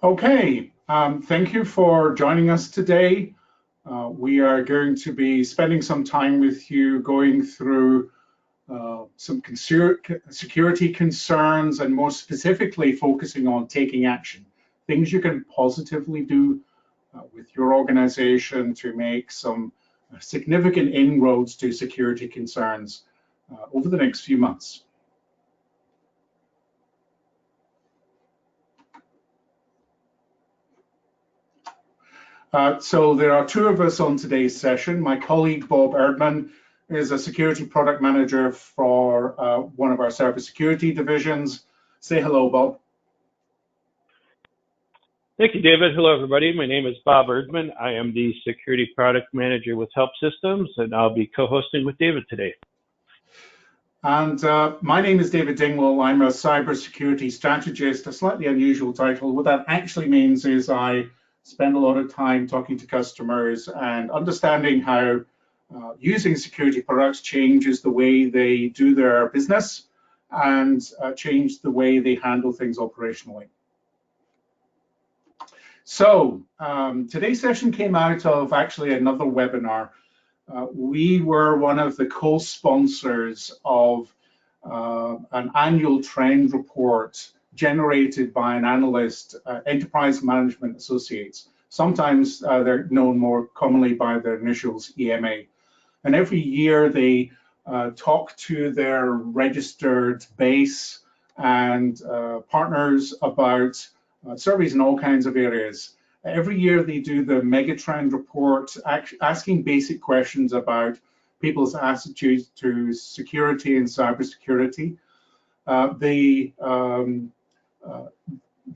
Okay, thank you for joining us today. We are going to be spending some time with you going through some security concerns and more specifically focusing on taking action, things you can positively do with your organization to make some significant inroads to security concerns over the next few months. So there are two of us on today's session. My colleague, Bob Erdman, is a security product manager for one of our cybersecurity divisions. Say hello, Bob. Thank you, David. Hello, everybody. My name is Bob Erdman. I am the security product manager with Help Systems, and I'll be co-hosting with David today. And my name is David Dingwall. I'm a cybersecurity strategist, a slightly unusual title. What that actually means is I spend a lot of time talking to customers and understanding how using security products changes the way they do their business and change the way they handle things operationally. So today's session came out of actually another webinar. We were one of the co-sponsors of an annual trend report generated by an analyst, Enterprise Management Associates. Sometimes they're known more commonly by their initials, EMA. And every year they talk to their registered base and partners about surveys in all kinds of areas. Every year they do the Megatrend report, asking basic questions about people's attitudes to security and cybersecurity.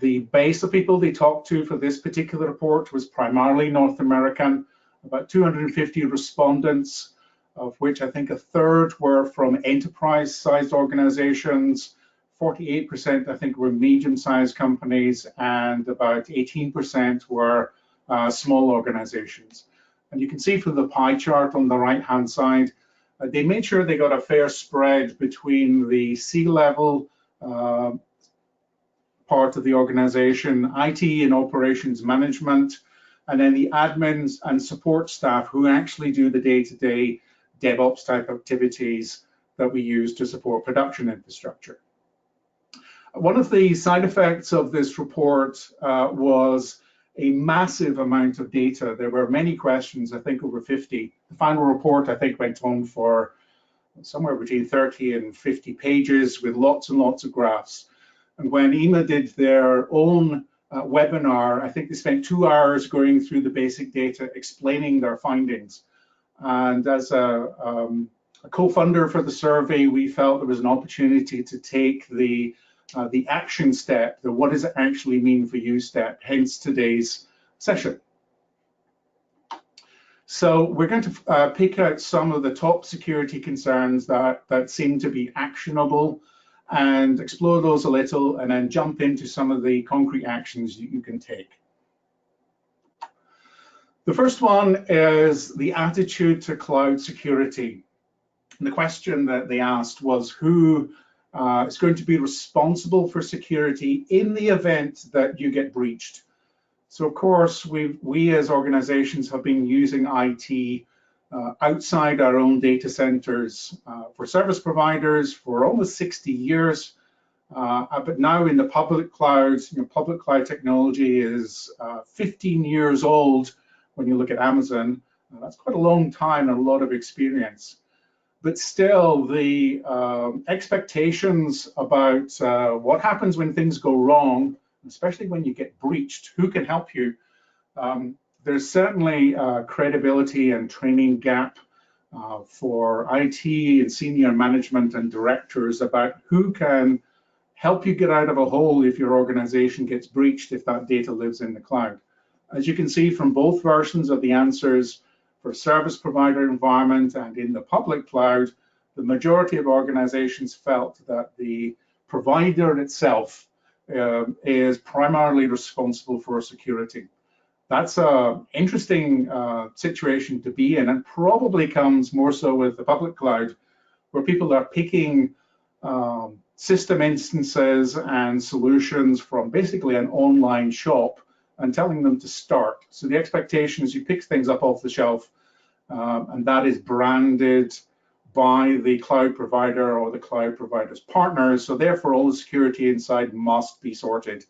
The base of people they talked to for this particular report was primarily North American, about 250 respondents, of which I think a third were from enterprise-sized organizations, 48% I think were medium-sized companies, and about 18% were small organizations. And you can see from the pie chart on the right-hand side, they made sure they got a fair spread between the C-level part of the organization, IT and operations management, and then the admins and support staff who actually do the day-to-day DevOps type activities that we use to support production infrastructure. One of the side effects of this report was a massive amount of data. There were many questions, I think over 50. The final report, I think, went on for somewhere between 30 and 50 pages with lots and lots of graphs. And when EMA did their own webinar, I think they spent 2 hours going through the basic data, explaining their findings. And as a co-funder for the survey, we felt there was an opportunity to take the action step, the what does it actually mean for you step, hence today's session. So we're going to pick out some of the top security concerns that seem to be actionable and explore those a little and then jump into some of the concrete actions you can take. The first one is the attitude to cloud security. And the question that they asked was who is going to be responsible for security in the event that you get breached. So of course, we as organizations have been using IT outside our own data centers for service providers for almost 60 years. But now in the public cloud, public cloud technology is 15 years old when you look at Amazon. That's quite a long time and a lot of experience. But still, the expectations about what happens when things go wrong, especially when you get breached, who can help you? There's certainly a credibility and training gap for IT and senior management and directors about who can help you get out of a hole if your organization gets breached, if that data lives in the cloud. As you can see from both versions of the answers, for service provider environment and in the public cloud, the majority of organizations felt that the provider itself is primarily responsible for security. That's an interesting situation to be in, and probably comes more so with the public cloud, where people are picking system instances and solutions from basically an online shop and telling them to start. So the expectation is you pick things up off the shelf, and that is branded by the cloud provider or the cloud provider's partners. So therefore, all the security inside must be sorted,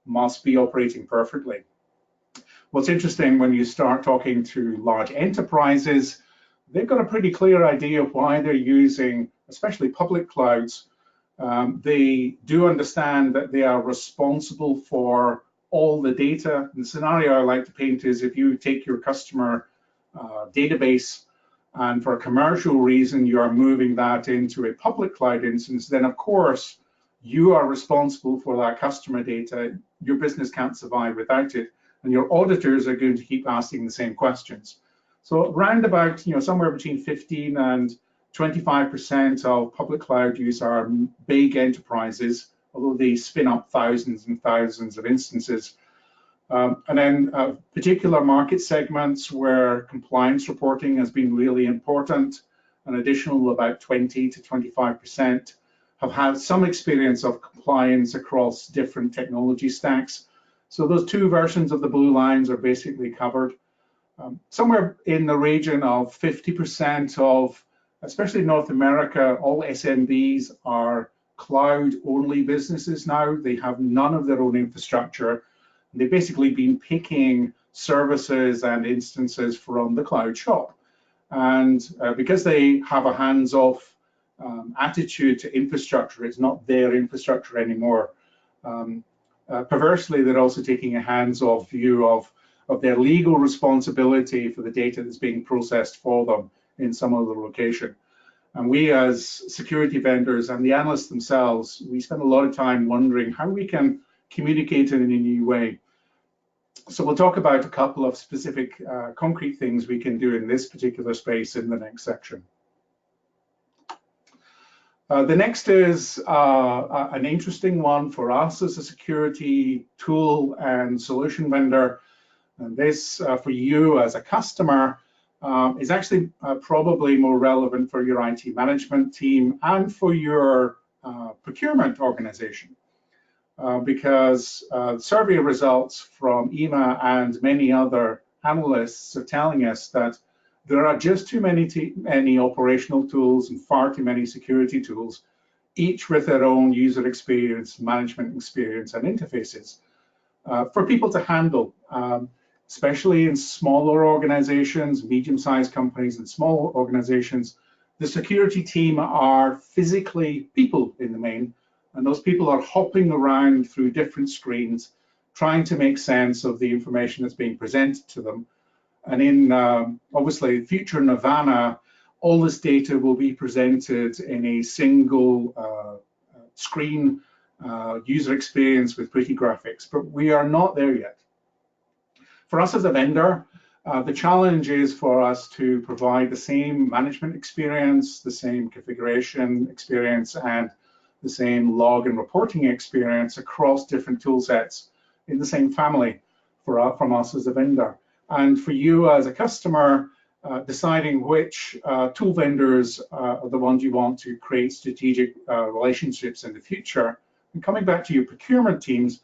must be operating perfectly. What's interesting when you start talking to large enterprises, they've got a pretty clear idea of why they're using, especially public clouds. They do understand that they are responsible for all the data. And the scenario I like to paint is if you take your customer database and for a commercial reason you are moving that into a public cloud instance, then of course you are responsible for that customer data. Your business can't survive without it, and your auditors are going to keep asking the same questions. So around about, somewhere between 15 and 25% of public cloud use are big enterprises, although they spin up thousands and thousands of instances. And then particular market segments where compliance reporting has been really important, an additional about 20 to 25% have had some experience of compliance across different technology stacks. So those two versions of the blue lines are basically covered. Somewhere in the region of 50% of, especially North America, all SMBs are cloud-only businesses now. They have none of their own infrastructure. They've basically been picking services and instances from the cloud shop. And because they have a hands-off attitude to infrastructure, it's not their infrastructure anymore. Perversely, they're also taking a hands-off view of their legal responsibility for the data that's being processed for them in some other location. And we as security vendors and the analysts themselves, we spend a lot of time wondering how we can communicate in a new way. So we'll talk about a couple of specific concrete things we can do in this particular space in the next section. The next is an interesting one for us as a security tool and solution vendor. And this, for you as a customer, is actually probably more relevant for your IT management team and for your procurement organization. Because survey results from EMA and many other analysts are telling us that there are just too many operational tools and far too many security tools, each with their own user experience, management experience, and interfaces for people to handle, especially in smaller organizations, medium-sized companies, and small organizations. The security team are physically people in the main, and those people are hopping around through different screens, trying to make sense of the information that's being presented to them. And in, obviously, future Nirvana, all this data will be presented in a single screen user experience with pretty graphics, but we are not there yet. For us as a vendor, the challenge is for us to provide the same management experience, the same configuration experience, and the same log and reporting experience across different tool sets in the same family from us as a vendor. And for you as a customer, deciding which tool vendors are the ones you want to create strategic relationships in the future. And coming back to your procurement teams,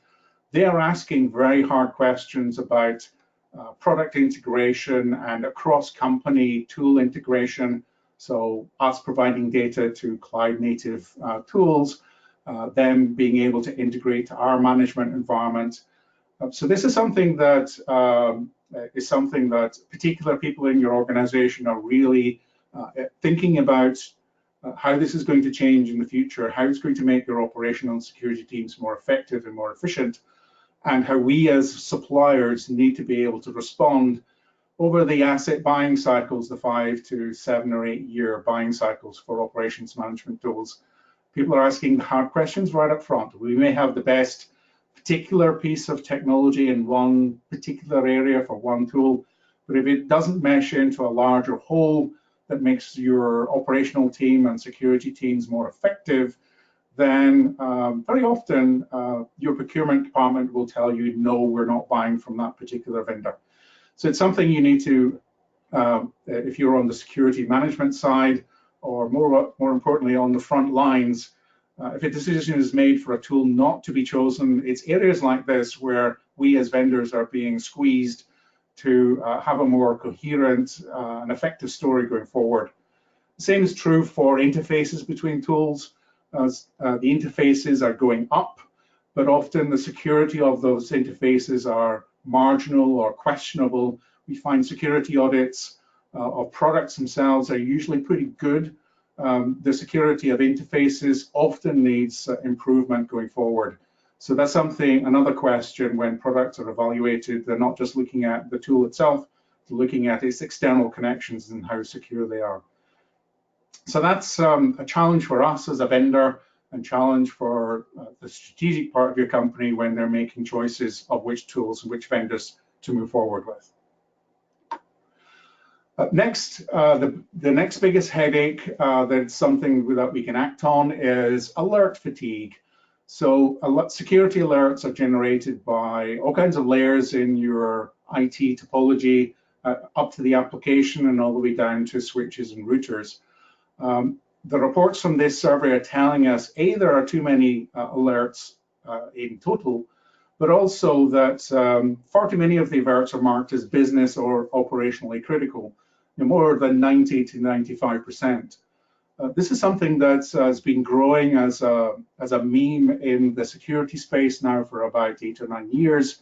they are asking very hard questions about product integration and across company tool integration. So us providing data to cloud native tools, them being able to integrate to our management environment. So this is something that particular people in your organization are really thinking about how this is going to change in the future, how it's going to make your operational and security teams more effective and more efficient, and how we as suppliers need to be able to respond over the asset buying cycles, the 5 to 7 or 8 year buying cycles for operations management tools. People are asking the hard questions right up front. We may have the best particular piece of technology in one particular area for one tool, but if it doesn't mesh into a larger whole that makes your operational team and security teams more effective, then very often your procurement department will tell you, no, we're not buying from that particular vendor. So it's something you need to, if you're on the security management side, or more importantly on the front lines, If a decision is made for a tool not to be chosen, it's areas like this where we as vendors are being squeezed to have a more coherent and effective story going forward. The same is true for interfaces between tools. The interfaces are going up, but often the security of those interfaces are marginal or questionable. We find security audits of products themselves are usually pretty good. The security of interfaces often needs improvement going forward. So that's another question when products are evaluated. They're not just looking at the tool itself, they're looking at its external connections and how secure they are. So that's a challenge for us as a vendor and challenge for the strategic part of your company when they're making choices of which tools and which vendors to move forward with. Next, the next biggest headache that's something that we can act on is alert fatigue. So security alerts are generated by all kinds of layers in your IT topology, up to the application and all the way down to switches and routers. The reports from this survey are telling us, A, there are too many alerts in total, but also that far too many of the alerts are marked as business or operationally critical, more than 90 to 95%. This is something that has been growing as a meme in the security space now for about 8 or 9 years.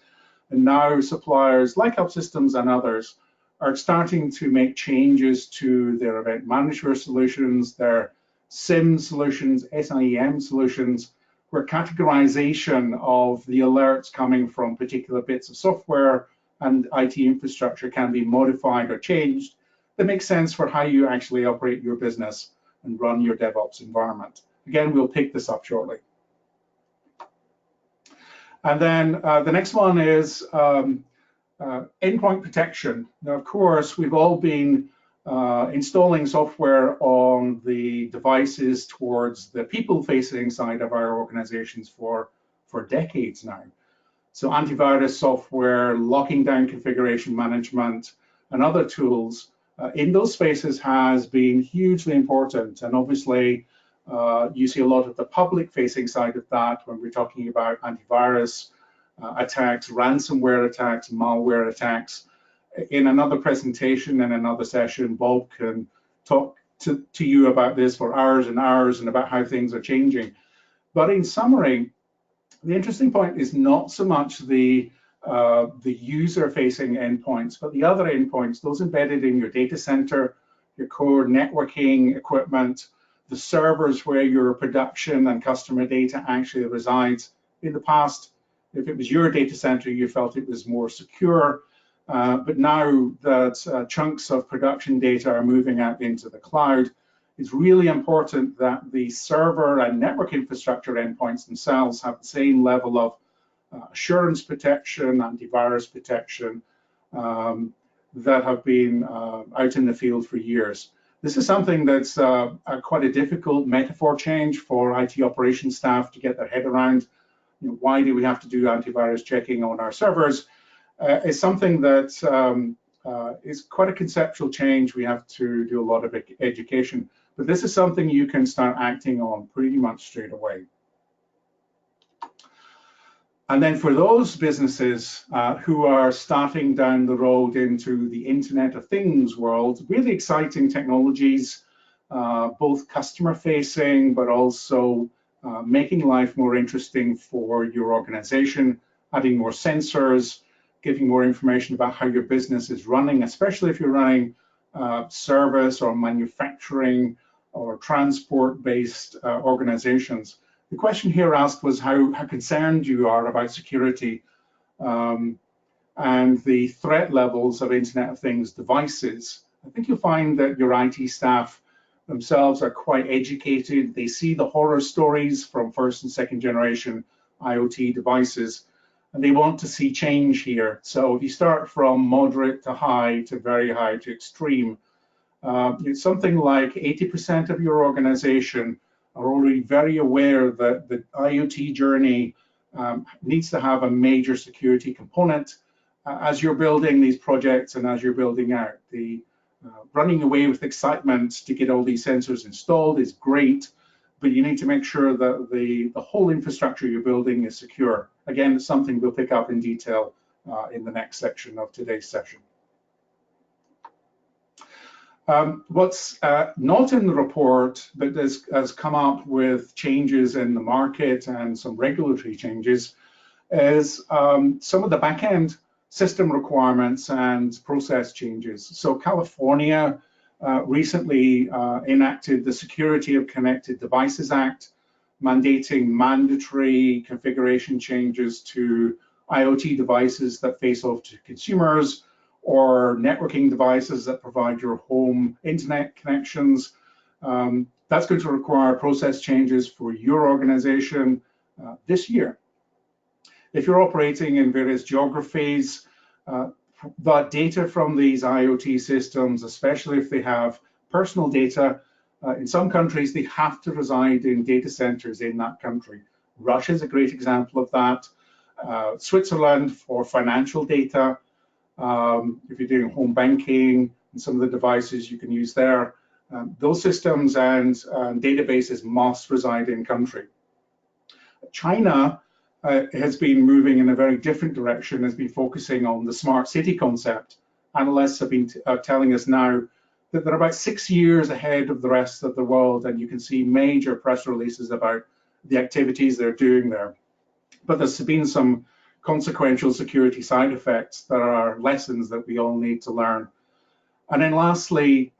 And now suppliers like OutSystems and others are starting to make changes to their event management solutions, their SIEM solutions, SIEM solutions, where categorization of the alerts coming from particular bits of software and IT infrastructure can be modified or changed that makes sense for how you actually operate your business and run your DevOps environment. Again, we'll pick this up shortly. And then the next one is endpoint protection. Now, of course, we've all been installing software on the devices towards the people-facing side of our organizations for decades now. So antivirus software, locking down configuration management, and other tools in those spaces has been hugely important. And obviously, you see a lot of the public-facing side of that when we're talking about antivirus attacks, ransomware attacks, malware attacks. In another presentation, in another session, Bob can talk to you about this for hours and hours and about how things are changing. But in summary, the interesting point is not so much the user-facing endpoints, but the other endpoints, those embedded in your data center, your core networking equipment, the servers where your production and customer data actually resides. In the past, if it was your data center, you felt it was more secure. But now that chunks of production data are moving out into the cloud, it's really important that the server and network infrastructure endpoints themselves have the same level of assurance protection, antivirus protection that have been out in the field for years. This is something that's quite a difficult metaphor change for IT operations staff to get their head around. Why do we have to do antivirus checking on our servers? It's something that is quite a conceptual change. We have to do a lot of education, but this is something you can start acting on pretty much straight away. And then for those businesses who are starting down the road into the Internet of Things world, really exciting technologies, both customer facing, but also making life more interesting for your organization, adding more sensors, giving more information about how your business is running, especially if you're running service or manufacturing or transport-based organizations. The question here asked was how concerned you are about security and the threat levels of Internet of Things devices. I think you'll find that your IT staff themselves are quite educated. They see the horror stories from first and second generation IoT devices, and they want to see change here. So if you start from moderate to high to very high to extreme, it's something like 80% of your organization are already very aware that the IoT journey needs to have a major security component as you're building these projects and as you're building out. The running away with excitement to get all these sensors installed is great, but you need to make sure that the whole infrastructure you're building is secure. Again, it's something we'll pick up in detail in the next section of today's session. What's not in the report, but has come up with changes in the market and some regulatory changes, is some of the back-end system requirements and process changes. So California recently enacted the Security of Connected Devices Act, mandating mandatory configuration changes to IoT devices that face off to consumers, or networking devices that provide your home internet connections. That's going to require process changes for your organization this year. If you're operating in various geographies, the data from these IoT systems, especially if they have personal data, in some countries, they have to reside in data centers in that country. Russia is a great example of that. Switzerland for financial data. If you're doing home banking and some of the devices you can use there, those systems and databases must reside in country. China has been moving in a very different direction, has been focusing on the smart city concept. Analysts have been telling us now that they're about 6 years ahead of the rest of the world, and you can see major press releases about the activities they're doing there. But there's been some consequential security side effects that are lessons that we all need to learn. And then lastly,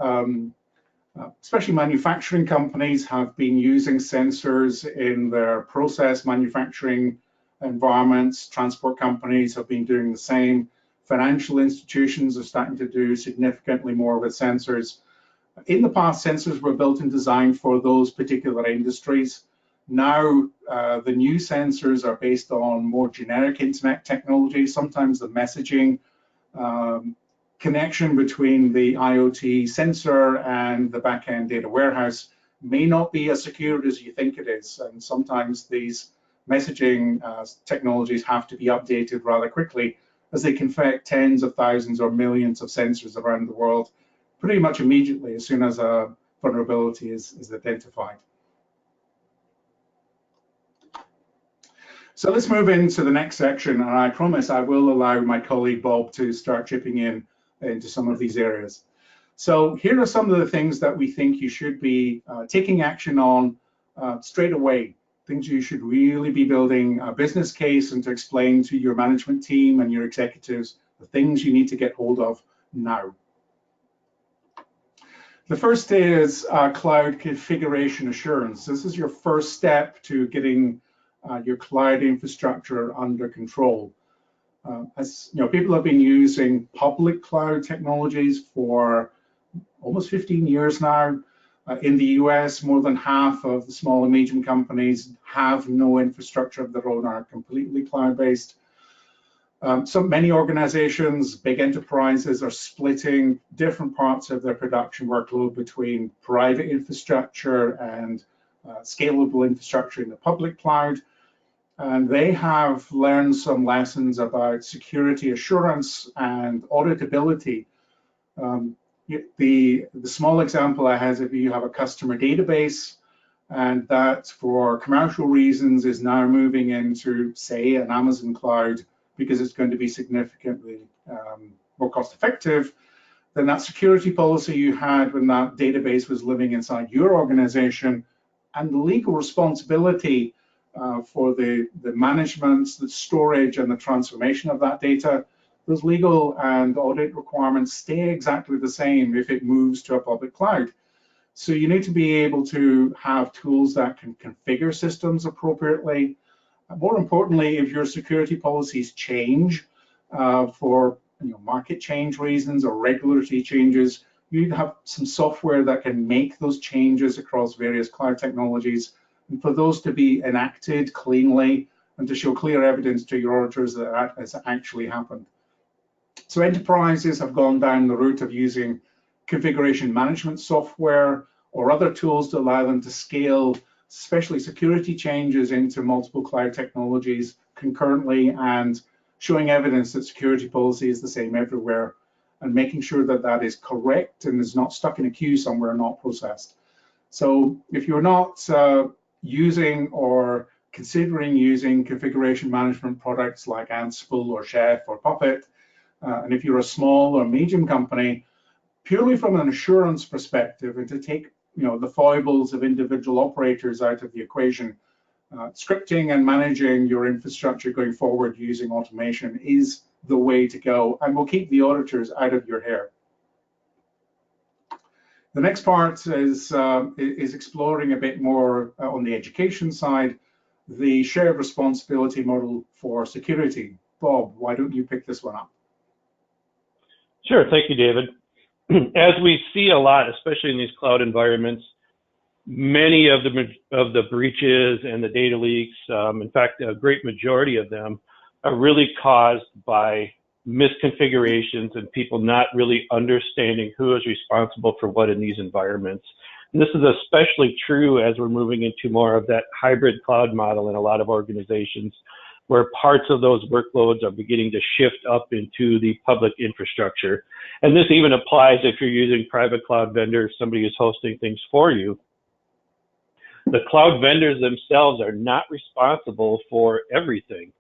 especially manufacturing companies have been using sensors in their process manufacturing environments. Transport companies have been doing the same. Financial institutions are starting to do significantly more with sensors. In the past, sensors were built and designed for those particular industries. Now, the new sensors are based on more generic internet technology. Sometimes the messaging connection between the IoT sensor and the back-end data warehouse may not be as secure as you think it is. And sometimes these messaging technologies have to be updated rather quickly, as they can affect tens of thousands or millions of sensors around the world pretty much immediately as soon as a vulnerability is identified. So let's move into the next section, and I promise I will allow my colleague Bob to start chipping in into some of these areas. So here are some of the things that we think you should be taking action on straight away, things you should really be building a business case and to explain to your management team and your executives the things you need to get hold of now. The first is cloud configuration assurance. This is your first step to getting your cloud infrastructure under control. As you know, people have been using public cloud technologies for almost 15 years now. In the US, more than half of the small and medium companies have no infrastructure of their own, are completely cloud-based. So many organizations, big enterprises, are splitting different parts of their production workload between private infrastructure and scalable infrastructure in the public cloud. And they have learned some lessons about security assurance and auditability. The small example I have, if you have a customer database and that for commercial reasons is now moving into, say, an Amazon cloud because it's going to be significantly more cost effective, then that security policy you had when that database was living inside your organization and the legal responsibility for the management, the storage, and the transformation of that data, those legal and audit requirements stay exactly the same if it moves to a public cloud. So you need to be able to have tools that can configure systems appropriately. More importantly, if your security policies change for market change reasons or regulatory changes, you need to have some software that can make those changes across various cloud technologies, and for those to be enacted cleanly and to show clear evidence to your auditors that that has actually happened. So enterprises have gone down the route of using configuration management software or other tools to allow them to scale, especially security changes into multiple cloud technologies concurrently, and showing evidence that security policy is the same everywhere, and making sure that that is correct and is not stuck in a queue somewhere, not processed. So if you're not using or considering using configuration management products like Ansible or Chef or Puppet, and if you're a small or medium company, purely from an assurance perspective, and to take the foibles of individual operators out of the equation, scripting and managing your infrastructure going forward using automation is the way to go, and will keep the auditors out of your hair. The next part is exploring a bit more on the education side, the shared responsibility model for security. Bob, why don't you pick this one up? Sure, thank you, David. As we see a lot, especially in these cloud environments, many of the breaches and the data leaks, in fact, a great majority of them are really caused by misconfigurations and people not really understanding who is responsible for what in these environments. And this is especially true as we're moving into more of that hybrid cloud model in a lot of organizations, where parts of those workloads are beginning to shift up into the public infrastructure. And this even applies if you're using private cloud vendors, somebody who's hosting things for you. The cloud vendors themselves are not responsible for everything.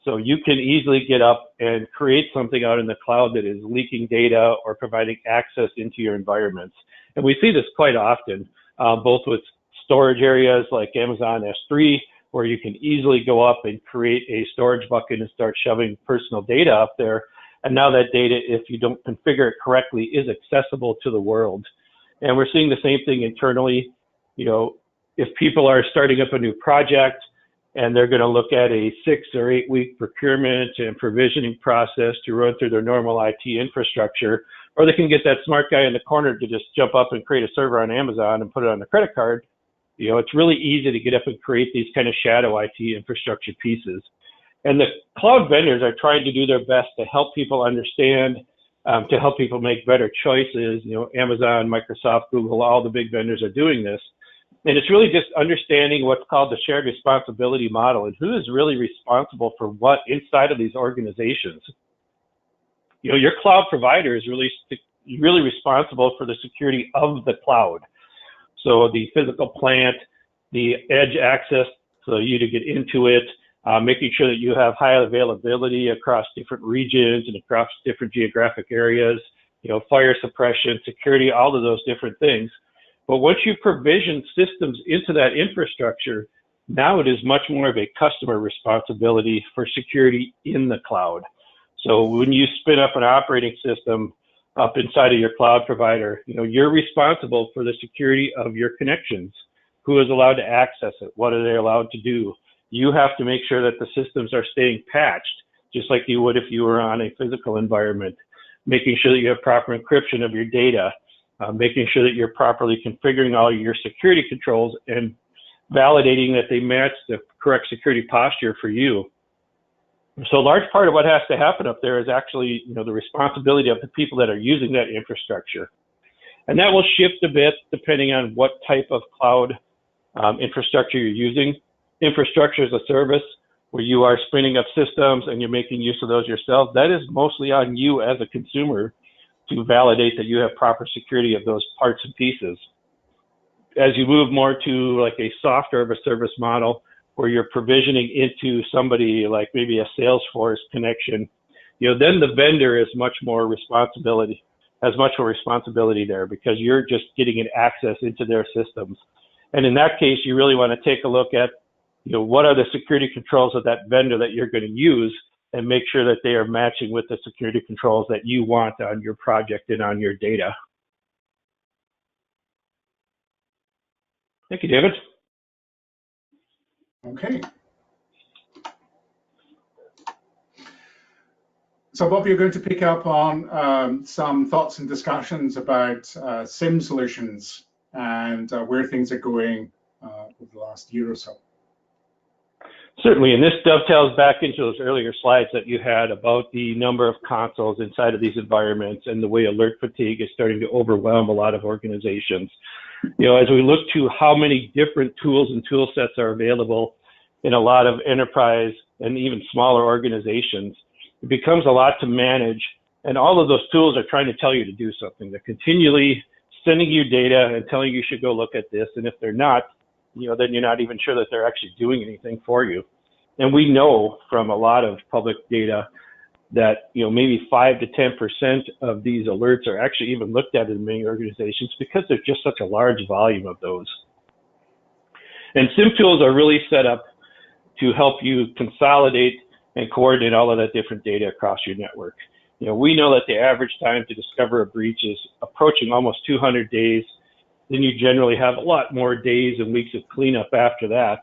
So you can easily get up and create something out in the cloud that is leaking data or providing access into your environments. And we see this quite often, both with storage areas like Amazon S3, where you can easily go up and create a storage bucket and start shoving personal data up there. And now that data, if you don't configure it correctly, is accessible to the world. And we're seeing the same thing internally. If people are starting up a new project and they're going to look at a 6 or 8 week procurement and provisioning process to run through their normal IT infrastructure, or they can get that smart guy in the corner to just jump up and create a server on Amazon and put it on a credit card. It's really easy to get up and create these kind of shadow IT infrastructure pieces. And the cloud vendors are trying to do their best to help people understand, to help people make better choices. Amazon, Microsoft, Google, all the big vendors are doing this. And it's really just understanding what's called the shared responsibility model and who is really responsible for what inside of these organizations. Your cloud provider is really responsible for the security of the cloud. So the physical plant, the edge access, so you to get into it, making sure that you have high availability across different regions and across different geographic areas, fire suppression, security, all of those different things. But once you provision systems into that infrastructure, now it is much more of a customer responsibility for security in the cloud. So when you spin up an operating system up inside of your cloud provider, you're responsible for the security of your connections. Who is allowed to access it? What are they allowed to do? You have to make sure that the systems are staying patched, just like you would if you were on a physical environment, making sure that you have proper encryption of your data, making sure that you're properly configuring all your security controls and validating that they match the correct security posture for you. So a large part of what has to happen up there is actually, the responsibility of the people that are using that infrastructure. And that will shift a bit depending on what type of cloud infrastructure you're using. Infrastructure as a service, where you are spinning up systems and you're making use of those yourself, that is mostly on you as a consumer to validate that you have proper security of those parts and pieces. As you move more to like a software of a service model, where you're provisioning into somebody like maybe a Salesforce connection, then the vendor is much more responsibility there, because you're just getting an access into their systems. And in that case, you really want to take a look at, what are the security controls of that vendor that you're going to use, and make sure that they are matching with the security controls that you want on your project and on your data. Thank you, David. Okay. So Bob, you're going to pick up on some thoughts and discussions about SIEM solutions and where things are going over the last year or so. Certainly, and this dovetails back into those earlier slides that you had about the number of consoles inside of these environments and the way alert fatigue is starting to overwhelm a lot of organizations. As we look to how many different tools and tool sets are available in a lot of enterprise and even smaller organizations, it becomes a lot to manage. And all of those tools are trying to tell you to do something. They're continually sending you data and telling you should go look at this. And if they're not, then you're not even sure that they're actually doing anything for you. And we know from a lot of public data that maybe 5 to 10% of these alerts are actually even looked at in many organizations because there's just such a large volume of those. And SIEM tools are really set up to help you consolidate and coordinate all of that different data across your network. We know that the average time to discover a breach is approaching almost 200 days. Then you generally have a lot more days and weeks of cleanup after that.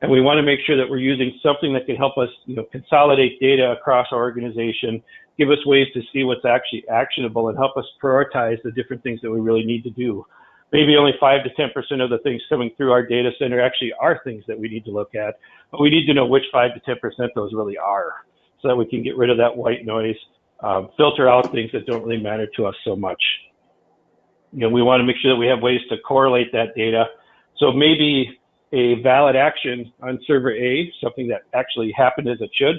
And we want to make sure that we're using something that can help us, consolidate data across our organization, give us ways to see what's actually actionable, and help us prioritize the different things that we really need to do. Maybe only 5 to 10% of the things coming through our data center actually are things that we need to look at, but we need to know which 5 to 10% those really are, so that we can get rid of that white noise, filter out things that don't really matter to us so much. We want to make sure that we have ways to correlate that data. So maybe a valid action on server A, something that actually happened as it should,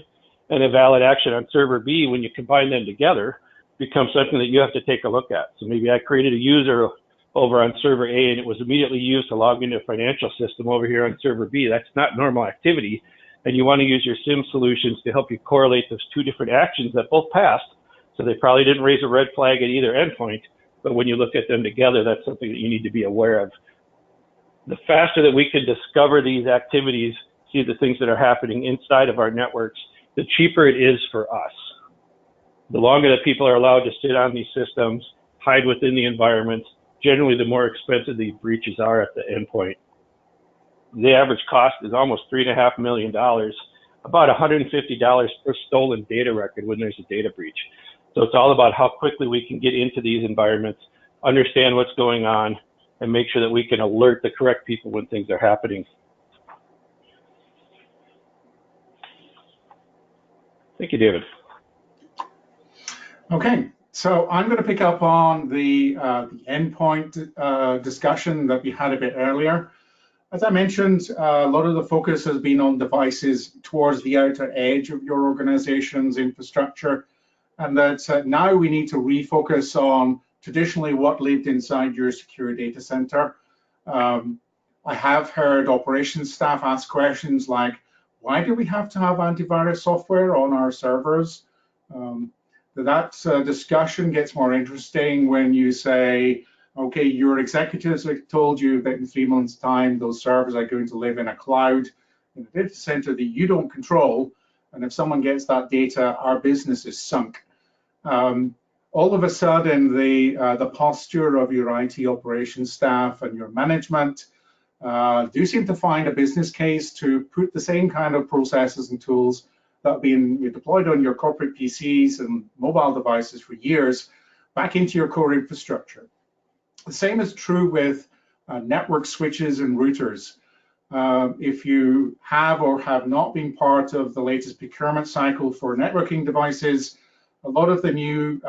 and a valid action on server B, when you combine them together, becomes something that you have to take a look at. So maybe I created a user over on server A and it was immediately used to log into a financial system over here on server B. That's not normal activity. And you want to use your SIEM solutions to help you correlate those two different actions that both passed. So they probably didn't raise a red flag at either endpoint, but when you look at them together, that's something that you need to be aware of. The faster that we can discover these activities, see the things that are happening inside of our networks, the cheaper it is for us. The longer that people are allowed to sit on these systems, hide within the environments, generally the more expensive these breaches are at the endpoint. The average cost is almost $3.5 million, about $150 per stolen data record when there's a data breach. So it's all about how quickly we can get into these environments, understand what's going on, and make sure that we can alert the correct people when things are happening. Thank you, David. Okay, so I'm going to pick up on the endpoint discussion that we had a bit earlier. As I mentioned, a lot of the focus has been on devices towards the outer edge of your organization's infrastructure, and that now we need to refocus on traditionally what lived inside your secure data center. I have heard operations staff ask questions like, why do we have to have antivirus software on our servers? That discussion gets more interesting when you say, okay, your executives have told you that in 3 months' time, those servers are going to live in a cloud, in a data center that you don't control. And if someone gets that data, our business is sunk. All of a sudden, the posture of your IT operations staff and your management do seem to find a business case to put the same kind of processes and tools that have been deployed on your corporate PCs and mobile devices for years back into your core infrastructure. The same is true with network switches and routers. If you have or have not been part of the latest procurement cycle for networking devices, a lot of the new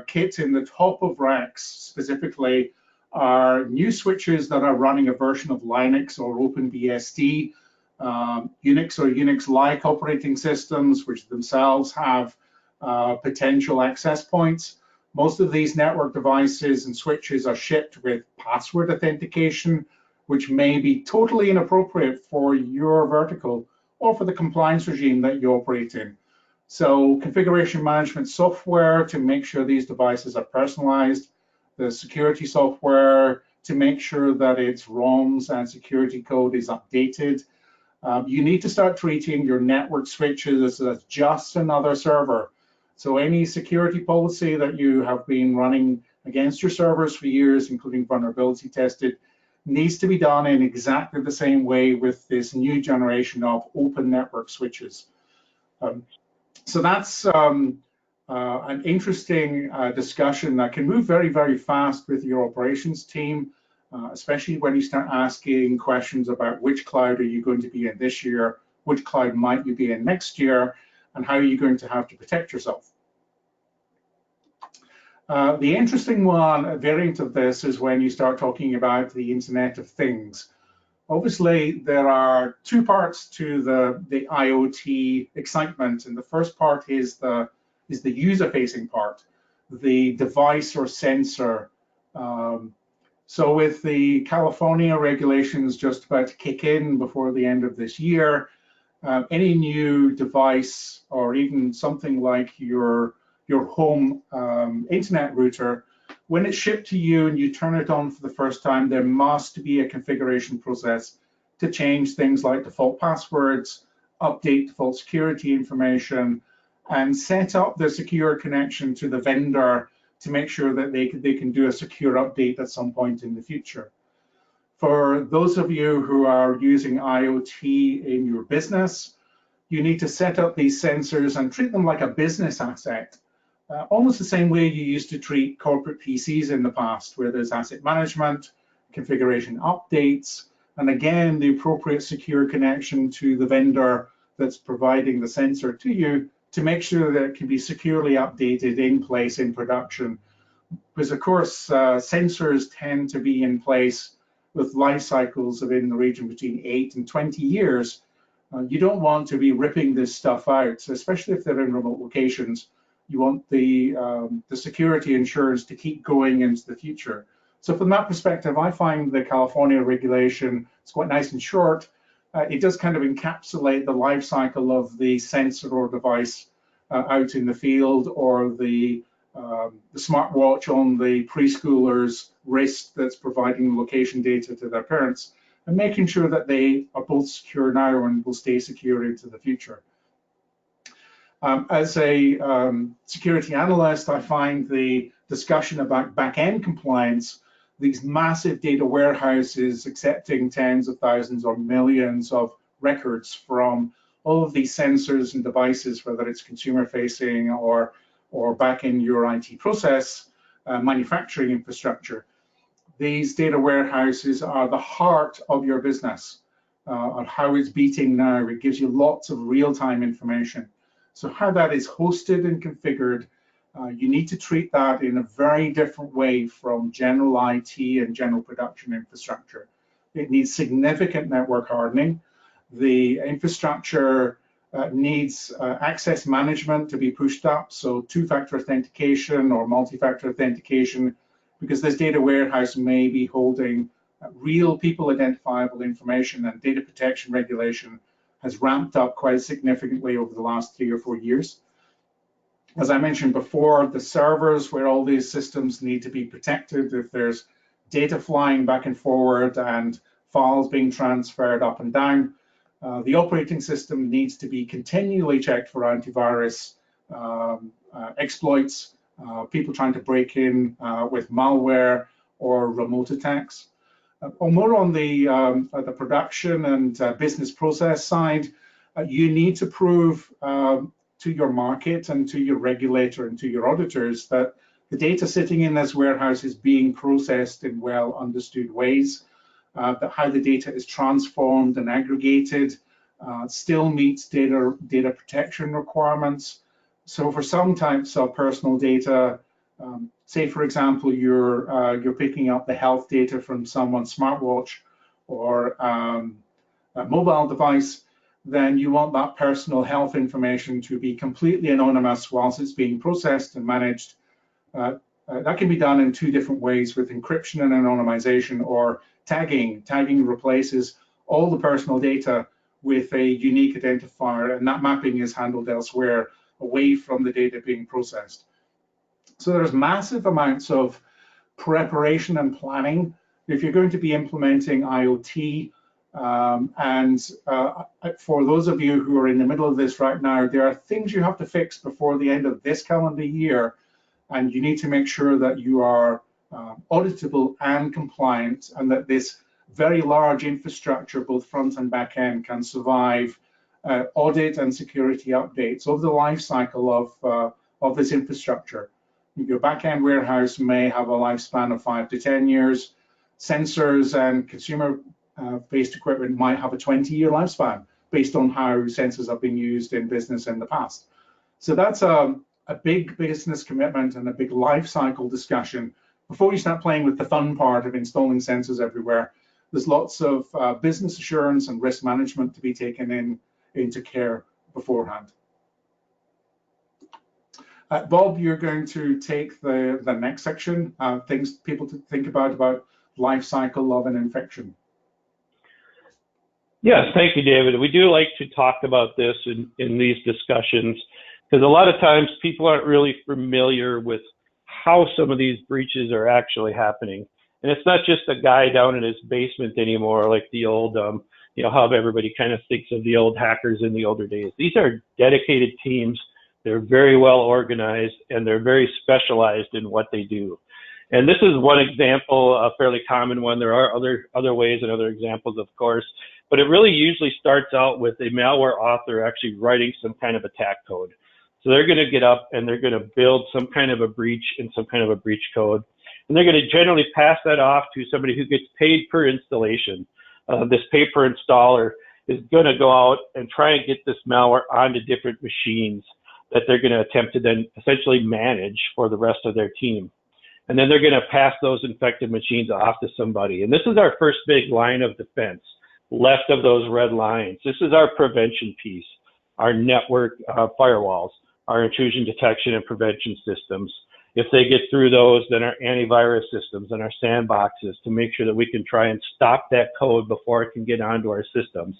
kits in the top of racks specifically are new switches that are running a version of Linux or OpenBSD, Unix or Unix-like operating systems, which themselves have potential access points. Most of these network devices and switches are shipped with password authentication, which may be totally inappropriate for your vertical or for the compliance regime that you operate in. So configuration management software to make sure these devices are personalized, the security software to make sure that its ROMs and security code is updated. You need to start treating your network switches as just another server. So any security policy that you have been running against your servers for years, including vulnerability tested, needs to be done in exactly the same way with this new generation of open network switches. So that's an interesting discussion that can move very, very fast with your operations team, especially when you start asking questions about which cloud are you going to be in this year, which cloud might you be in next year, and how are you going to have to protect yourself. The interesting one, a variant of this, is when you start talking about the Internet of Things. Obviously, there are two parts to the IoT excitement, and the first part is the user-facing part, the device or sensor So with the California regulations just about to kick in before the end of this year, any new device or even something like your home internet router, when it's shipped to you and you turn it on for the first time, there must be a configuration process to change things like default passwords, update default security information, and set up the secure connection to the vendor to make sure that they can do a secure update at some point in the future. For those of you who are using IoT in your business, you need to set up these sensors and treat them like a business asset, almost the same way you used to treat corporate PCs in the past, where there's asset management, configuration updates, and again, the appropriate secure connection to the vendor that's providing the sensor to you to make sure that it can be securely updated in place in production. Because of course, sensors tend to be in place with life cycles of in the region between 8 and 20 years. You don't want to be ripping this stuff out, especially if they're in remote locations. You want the security insurance to keep going into the future. So from that perspective, I find the California regulation is quite nice and short. It does kind of encapsulate the life cycle of the sensor or device out in the field, or the smartwatch on the preschooler's wrist that's providing location data to their parents, and making sure that they are both secure now and will stay secure into the future. As a security analyst, I find the discussion about back-end compliance, these massive data warehouses accepting tens of thousands or millions of records from all of these sensors and devices, whether it's consumer-facing or back in your IT process, manufacturing infrastructure. These data warehouses are the heart of your business, on how it's beating now. It gives you lots of real-time information. So how that is hosted and configured, you need to treat that in a very different way from general IT and general production infrastructure. It needs significant network hardening. The infrastructure needs access management to be pushed up, so two-factor authentication or multi-factor authentication, because this data warehouse may be holding real people identifiable information, and data protection regulation has ramped up quite significantly over the last 3 or 4 years. As I mentioned before, the servers where all these systems need to be protected, if there's data flying back and forward and files being transferred up and down, the operating system needs to be continually checked for antivirus exploits, people trying to break in with malware or remote attacks. Or more on the production and business process side, you need to prove to your market and to your regulator and to your auditors that the data sitting in this warehouse is being processed in well understood ways, that how the data is transformed and aggregated still meets data protection requirements. So for some types of personal data, say for example, you're picking up the health data from someone's smartwatch or a mobile device, then you want that personal health information to be completely anonymous whilst it's being processed and managed. That can be done in 2 different ways, with encryption and anonymization, or tagging. Tagging replaces all the personal data with a unique identifier, and that mapping is handled elsewhere, away from the data being processed. So there's massive amounts of preparation and planning if you're going to be implementing IoT. For those of you who are in the middle of this right now, there are things you have to fix before the end of this calendar year, and you need to make sure that you are auditable and compliant, and that this very large infrastructure, both front and back end, can survive audit and security updates over the life cycle of this infrastructure. Your back-end warehouse may have a lifespan of 5 to 10 years. Sensors and consumer-based equipment might have a 20-year lifespan based on how sensors have been used in business in the past. So that's a big business commitment and a big life cycle discussion. Before you start playing with the fun part of installing sensors everywhere, there's lots of business assurance and risk management to be taken into care beforehand. Bob, you're going to take the next section, things people to think about life cycle of an infection? Yes, thank you, David. We do like to talk about this in these discussions because a lot of times people aren't really familiar with how some of these breaches are actually happening. And it's not just a guy down in his basement anymore, like the old, how everybody kind of thinks of the old hackers in the older days. These are dedicated teams. They're very well organized and they're very specialized in what they do. And this is one example, a fairly common one. There are other ways and other examples, of course, but it really usually starts out with a malware author actually writing some kind of attack code. So they're going to get up and they're going to build some kind of a breach and some kind of a breach code. And they're going to generally pass that off to somebody who gets paid per installation. This pay per installer is going to go out and try and get this malware onto different machines that they're going to attempt to then essentially manage for the rest of their team. And then they're going to pass those infected machines off to somebody. And this is our first big line of defense, left of those red lines. This is our prevention piece, our network firewalls, our intrusion detection and prevention systems. If they get through those, then our antivirus systems and our sandboxes to make sure that we can try and stop that code before it can get onto our systems.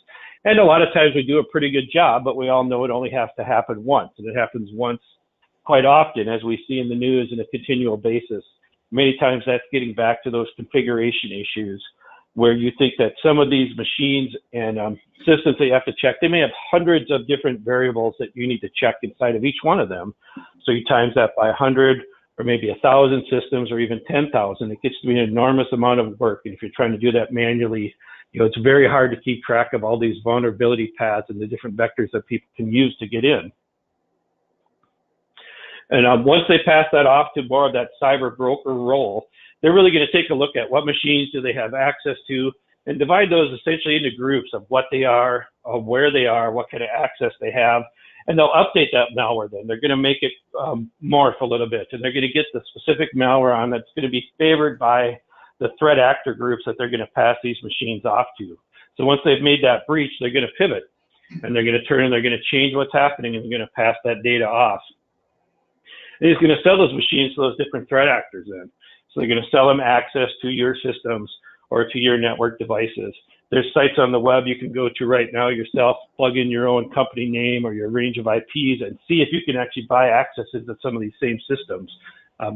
And a lot of times we do a pretty good job, but we all know it only has to happen once. And it happens once quite often, as we see in the news on a continual basis. Many times that's getting back to those configuration issues where you think that some of these machines and systems that you have to check, they may have hundreds of different variables that you need to check inside of each one of them. So you times that by 100 or maybe 1,000 systems or even 10,000, it gets to be an enormous amount of work. And if you're trying to do that manually, it's very hard to keep track of all these vulnerability paths and the different vectors that people can use to get in. And once they pass that off to more of that cyber broker role, they're really going to take a look at what machines do they have access to and divide those essentially into groups of what they are, of where they are, what kind of access they have. And they'll update that malware then. They're going to make it morph a little bit. And they're going to get the specific malware on that's going to be favored by the threat actor groups that they're going to pass these machines off to. So once they've made that breach, they're going to pivot. And they're going to turn and they're going to change what's happening and they're going to pass that data off. And he's going to sell those machines to those different threat actors then. So they're going to sell them access to your systems or to your network devices. There's sites on the web you can go to right now yourself, plug in your own company name or your range of IPs and see if you can actually buy accesses to some of these same systems.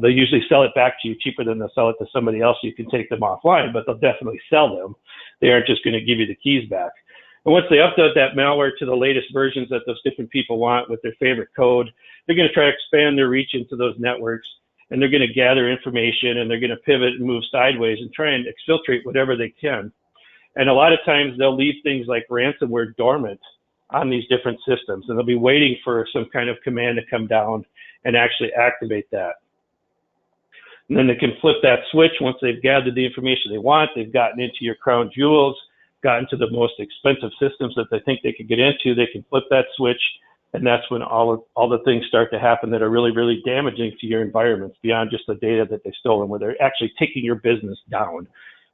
They usually sell it back to you cheaper than they'll sell it to somebody else. You can take them offline, but they'll definitely sell them. They aren't just going to give you the keys back. And once they upload that malware to the latest versions that those different people want with their favorite code, they're going to try to expand their reach into those networks, and they're going to gather information, and they're going to pivot and move sideways and try and exfiltrate whatever they can. And a lot of times they'll leave things like ransomware dormant on these different systems, and they'll be waiting for some kind of command to come down and actually activate that. And then they can flip that switch once they've gathered the information they want. They've gotten into your crown jewels, gotten to the most expensive systems that they think they could get into. They can flip that switch, and that's when all the things start to happen that are really, really damaging to your environments beyond just the data that they've stolen, where they're actually taking your business down.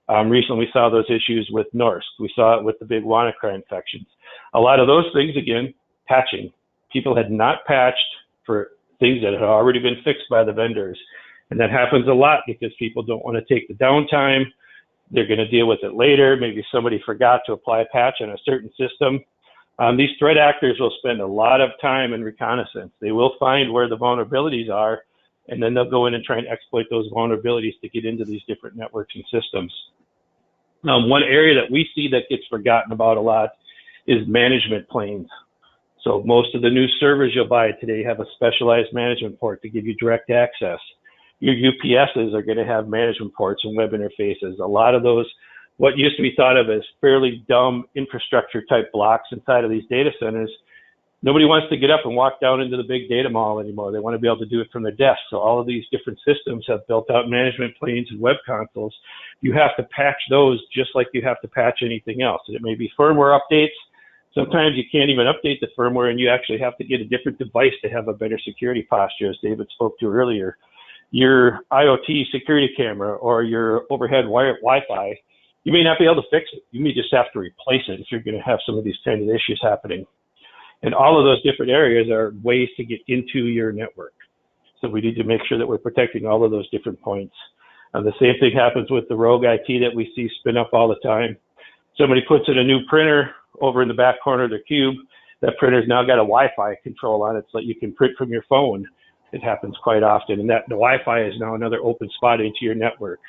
Recently, we saw those issues with Norsk. We saw it with the big WannaCry infections. A lot of those things, again, patching. People had not patched for things that had already been fixed by the vendors. And that happens a lot because people don't want to take the downtime. They're going to deal with it later. Maybe somebody forgot to apply a patch on a certain system. These threat actors will spend a lot of time in reconnaissance. They will find where the vulnerabilities are, and then they'll go in and try and exploit those vulnerabilities to get into these different networks and systems. One area that we see that gets forgotten about a lot is management planes. So most of the new servers you'll buy today have a specialized management port to give you direct access. Your UPSs are going to have management ports and web interfaces. A lot of those, what used to be thought of as fairly dumb infrastructure type blocks inside of these data centers, nobody wants to get up and walk down into the big data mall anymore. They want to be able to do it from their desk. So all of these different systems have built out management planes and web consoles. You have to patch those just like you have to patch anything else. And it may be firmware updates. Sometimes you can't even update the firmware, and you actually have to get a different device to have a better security posture, as David spoke to earlier. Your IoT security camera or your overhead Wi-Fi, you may not be able to fix it. You may just have to replace it if you're going to have some of these kind of issues happening. And all of those different areas are ways to get into your network. So we need to make sure that we're protecting all of those different points. The same thing happens with the rogue IT that we see spin up all the time. Somebody puts in a new printer over in the back corner of their cube. That printer's now got a Wi-Fi control on it so that you can print from your phone. It happens quite often, and that the Wi-Fi is now another open spot into your network.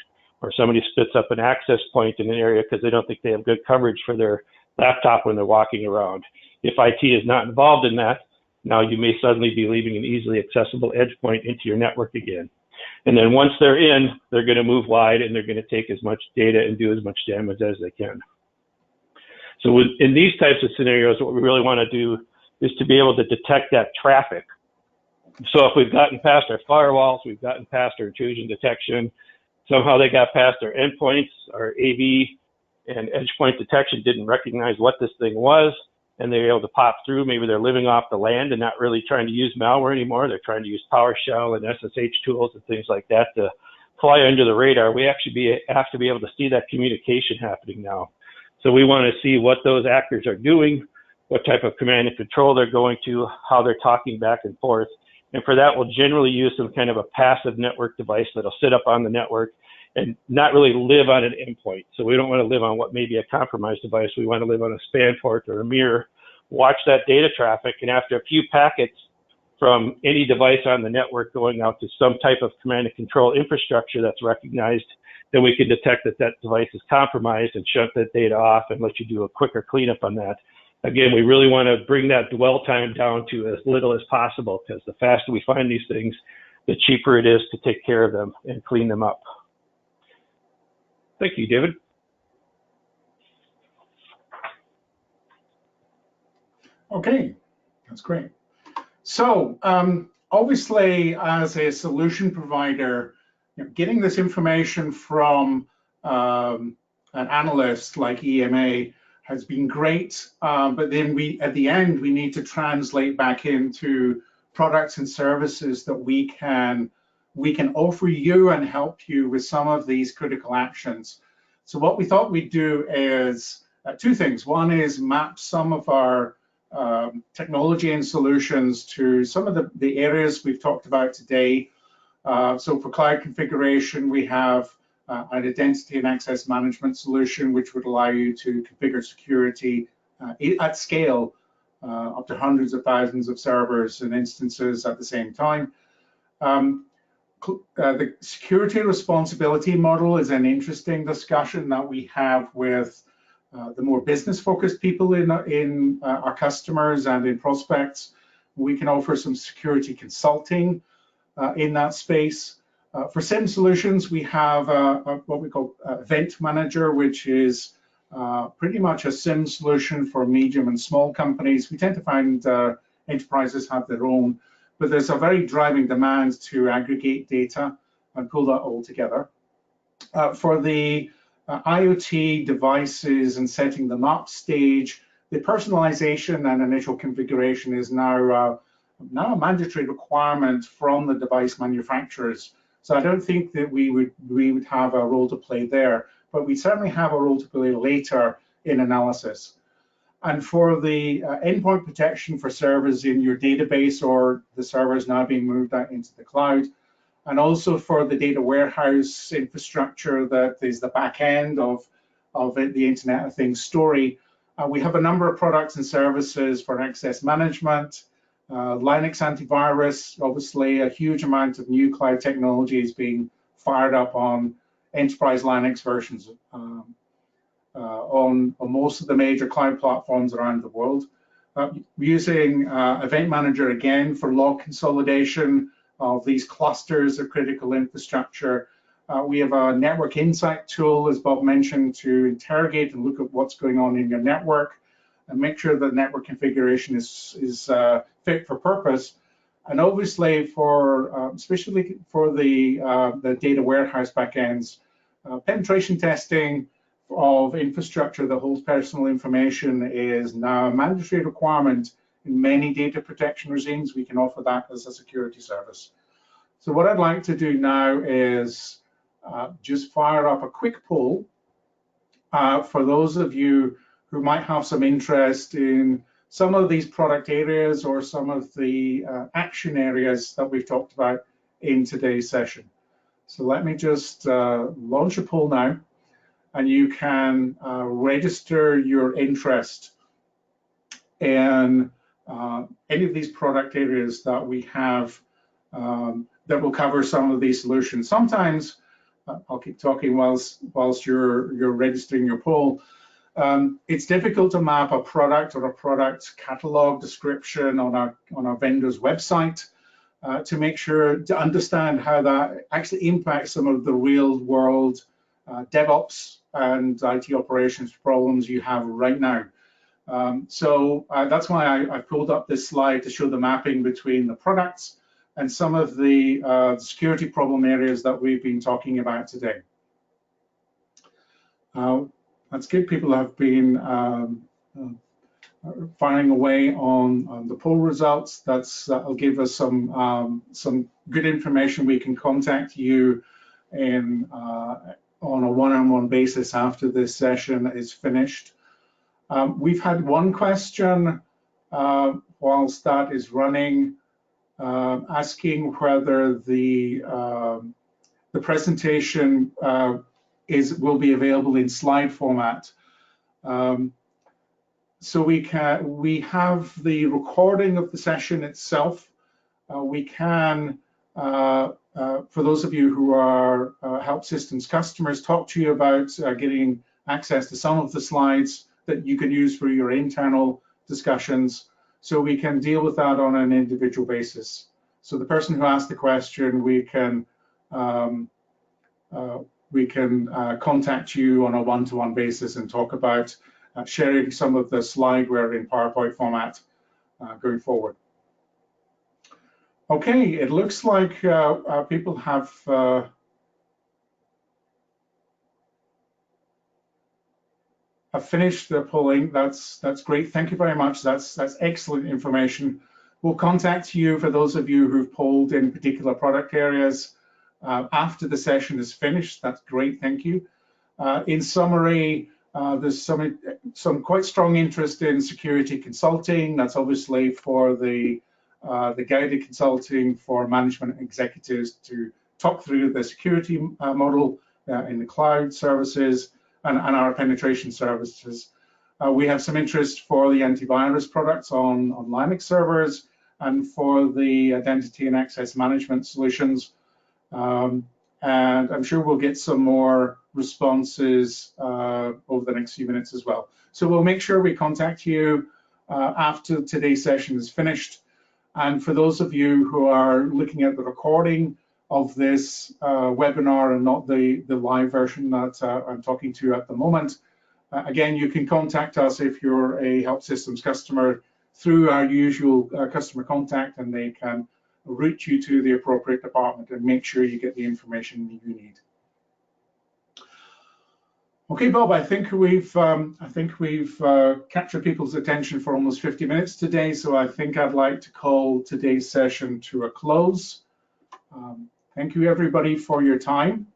Or somebody splits up an access point in an area because they don't think they have good coverage for their laptop when they're walking around. If IT is not involved in that, now you may suddenly be leaving an easily accessible edge point into your network again. And then once they're in, they're going to move wide and they're going to take as much data and do as much damage as they can. So in these types of scenarios, what we really want to do is to be able to detect that traffic. So if we've gotten past our firewalls, we've gotten past our intrusion detection, somehow they got past our endpoints, our AV and edge point detection didn't recognize what this thing was, and they were able to pop through. Maybe they're living off the land and not really trying to use malware anymore. They're trying to use PowerShell and SSH tools and things like that to fly under the radar. We actually have to be able to see that communication happening now. So we want to see what those actors are doing, what type of command and control they're going to, how they're talking back and forth. And for that, we'll generally use some kind of a passive network device that'll sit up on the network and not really live on an endpoint. So we don't want to live on what may be a compromised device. We want to live on a span port or a mirror, watch that data traffic, and after a few packets from any device on the network going out to some type of command and control infrastructure that's recognized, then we can detect that that device is compromised and shut that data off and let you do a quicker cleanup on that. Again, we really want to bring that dwell time down to as little as possible, because the faster we find these things, the cheaper it is to take care of them and clean them up. Thank you, David. Okay, that's great. So obviously, as a solution provider, getting this information from an analyst like EMA has been great, but then at the end, we need to translate back into products and services that we can offer you and help you with some of these critical actions. So what we thought we'd do is two things. One is map some of our technology and solutions to some of the areas we've talked about today. So for cloud configuration, we have an identity and access management solution, which would allow you to configure security at scale, up to hundreds of thousands of servers and instances at the same time. The security responsibility model is an interesting discussion that we have with the more business-focused people in our customers and in prospects. We can offer some security consulting in that space. For SIEM solutions, we have what we call Event Manager, which is pretty much a SIEM solution for medium and small companies. We tend to find enterprises have their own, but there's a very driving demand to aggregate data and pull that all together. For the IoT devices and setting them up stage, the personalization and initial configuration is now a mandatory requirement from the device manufacturers. So I don't think that we would have a role to play there, but we certainly have a role to play later in analysis. And for the endpoint protection for servers in your database or the servers now being moved out into the cloud, and also for the data warehouse infrastructure that is the back end of the Internet of Things story, we have a number of products and services for access management, Linux antivirus. Obviously, a huge amount of new cloud technology is being fired up on enterprise Linux versions on most of the major cloud platforms around the world. Using Event Manager again for log consolidation of these clusters of critical infrastructure. We have a network insight tool, as Bob mentioned, to interrogate and look at what's going on in your network and make sure that network configuration is fit for purpose. And obviously, for especially for the data warehouse backends, penetration testing of infrastructure that holds personal information is now a mandatory requirement in many data protection regimes. We can offer that as a security service. So what I'd like to do now is just fire up a quick poll for those of you who might have some interest in some of these product areas or some of the action areas that we've talked about in today's session. So let me just launch a poll now, and you can register your interest in any of these product areas that we have that will cover some of these solutions. Sometimes, I'll keep talking whilst you're registering your poll. It's difficult to map a product or a product catalog description on a vendor's website to make sure to understand how that actually impacts some of the real world DevOps and IT operations problems you have right now. So that's why I pulled up this slide to show the mapping between the products and some of the security problem areas that we've been talking about today. That's good. People have been firing away on the poll results. That'll give us some good information. We can contact you on a one-on-one basis after this session is finished. We've had one question whilst that is running, asking whether the presentation will be available in slide format. So we have the recording of the session itself. We can, for those of you who are Help Systems customers, talk to you about getting access to some of the slides that you can use for your internal discussions. So we can deal with that on an individual basis. So the person who asked the question, we can contact you on a one-to-one basis and talk about sharing some of the slideware in PowerPoint format going forward. Okay, it looks like people have finished their polling. That's great. Thank you very much. That's excellent information. We'll contact you for those of you who've polled in particular product areas after the session is finished. That's great. Thank you. In summary, there's some quite strong interest in security consulting. That's obviously for the guided consulting for management executives to talk through the security model in the cloud services and our penetration services. We have some interest for the antivirus products on Linux servers and for the identity and access management solutions. And I'm sure we'll get some more responses over the next few minutes as well. So we'll make sure we contact you after today's session is finished. And for those of you who are looking at the recording of this webinar and not the live version that I'm talking to at the moment, again, you can contact us if you're a Help Systems customer through our usual customer contact, and they can route you to the appropriate department and make sure you get the information you need. Okay, Bob, I think we've captured people's attention for almost 50 minutes today, so I think I'd like to call today's session to a close. Thank you, everybody, for your time.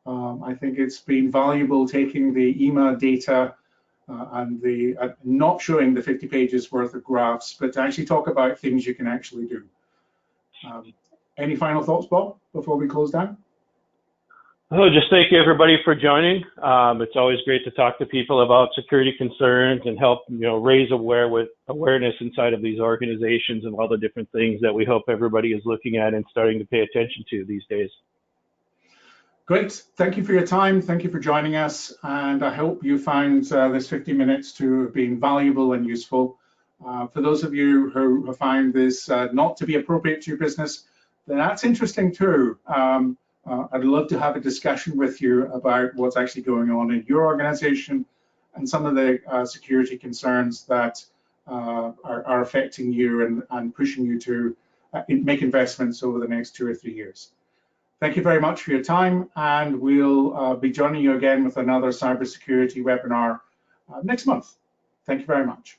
I think it's been valuable taking the email data and not showing the 50 pages worth of graphs, but to actually talk about things you can actually do. Any final thoughts, Bob, before we close down? Oh, just thank you, everybody, for joining. It's always great to talk to people about security concerns and help, raise awareness inside of these organizations and all the different things that we hope everybody is looking at and starting to pay attention to these days. Great. Thank you for your time. Thank you for joining us. And I hope you found this 50 minutes to have been valuable and useful. For those of you who have found this not to be appropriate to your business, then that's interesting too. I'd love to have a discussion with you about what's actually going on in your organization and some of the security concerns that are affecting you and pushing you to make investments over the next 2 or 3 years. Thank you very much for your time, and we'll be joining you again with another cybersecurity webinar next month. Thank you very much.